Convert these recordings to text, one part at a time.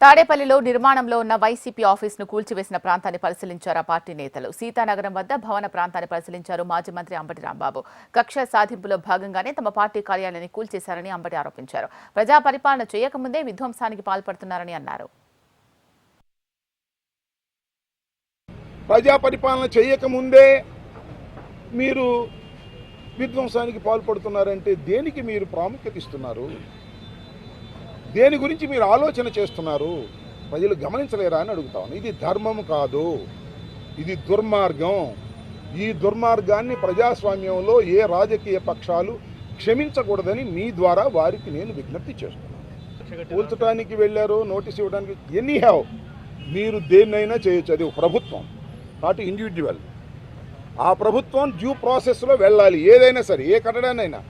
తాడేపల్లిలో నిర్మాణంలో ఉన్న వైసీపీ ఆఫీసును కూల్చివేసిన ప్రాంతాన్ని పరిశీలించారు ఆ పార్టీ నేతలు. సీతానగరం వద్ద భవన ప్రాంతాన్ని పరిశీలించారు మాజీ మంత్రి అంబటి రాంబాబు. కక్ష సాధింపులో భాగంగానే తమ పార్టీ కార్యాలయాన్ని కూల్చేశారని అంబటి ఆరోపించారు. ప్రజా పరిపాలన చేయకముందే విధ్వంసానికి పాల్పడుతున్నారని అన్నారు. ప్రజా పరిపాలన చేయకముందే మీరు విధ్వంసానికి పాల్పడుతున్నారంటే దేనికి మీరు ప్రాముఖ్యత ఇస్తున్నారు? దేని గురించి మీరు ఆలోచన చేస్తున్నారు? ప్రజలు గమనించలేరా అని అడుగుతాను. ఇది ధర్మం కాదు, ఇది దుర్మార్గం. ఈ దుర్మార్గాన్ని ప్రజాస్వామ్యంలో ఏ రాజకీయ పక్షాలు క్షమించకూడదని మీ ద్వారా వారికి నేను విజ్ఞప్తి చేస్తున్నాను. కూల్చడానికి వెళ్ళారు, నోటీస్ ఇవ్వడానికి, ఎనీ హ్యావ్ మీరు దేన్నైనా చేయొచ్చు. అది ప్రభుత్వం, నాట్ ఇండివిజువల్. ఆ ప్రభుత్వం డ్యూ ప్రాసెస్లో వెళ్ళాలి. ఏదైనా సరే, ఏ కట్టడాన్నైనా.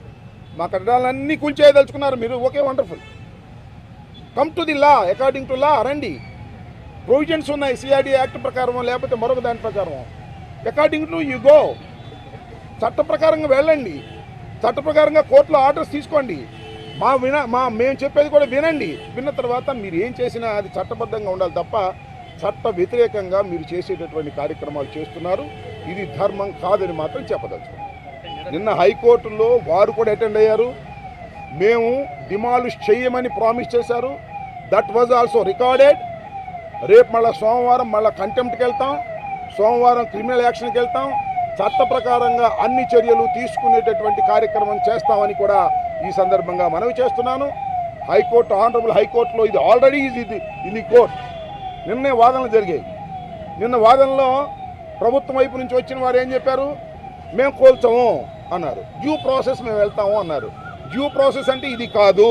మా కట్టడాలన్నీ కూల్చేయదలుచుకున్నారు మీరు, okay, wonderful. Come to the law, according to law రండి. ప్రొవిజన్స్ ఉన్నాయి సిఆర్డీ యాక్ట్ ప్రకారం, లేకపోతే మరొక దాని ప్రకారం. According to you go. చట్ట ప్రకారంగా వెళ్ళండి, చట్ట ప్రకారంగా కోర్టులో ఆర్డర్స్ తీసుకోండి. మేము చెప్పేది కూడా వినండి. విన్న తర్వాత మీరు ఏం చేసినా అది చట్టబద్ధంగా ఉండాలి తప్ప చట్ట వ్యతిరేకంగా మీరు చేసేటటువంటి కార్యక్రమాలు చేస్తున్నారు. ఇది ధర్మం కాదని మాత్రం చెప్పదలుచుకున్నాం. నిన్న హైకోర్టులో వారు కూడా అటెండ్ అయ్యారు. మేము డిమాలిష్ చేయమని ప్రామిస్ చేశారు. That was also recorded. రేపు మళ్ళీ సోమవారం మళ్ళీ కంటెంప్ట్కి వెళ్తాం, సోమవారం క్రిమినల్ యాక్షన్కి వెళ్తాం. చట్ట ప్రకారంగా అన్ని చర్యలు తీసుకునేటటువంటి కార్యక్రమం చేస్తామని కూడా ఈ సందర్భంగా మనవి చేస్తున్నాను. హైకోర్టు, ఆనరబుల్ హైకోర్టులో ఇది ఆల్రెడీ ఇది కోర్ట్. నిన్నే వాదనలు జరిగాయి. నిన్న వాదనలో ప్రభుత్వం వైపు నుంచి వచ్చిన వారు ఏం చెప్పారు? మేము కోల్చము అన్నారు. డ్యూ ప్రాసెస్ మేము వెళ్తాము అన్నారు. డ్యూ ప్రాసెస్ అంటే ఇది కాదు.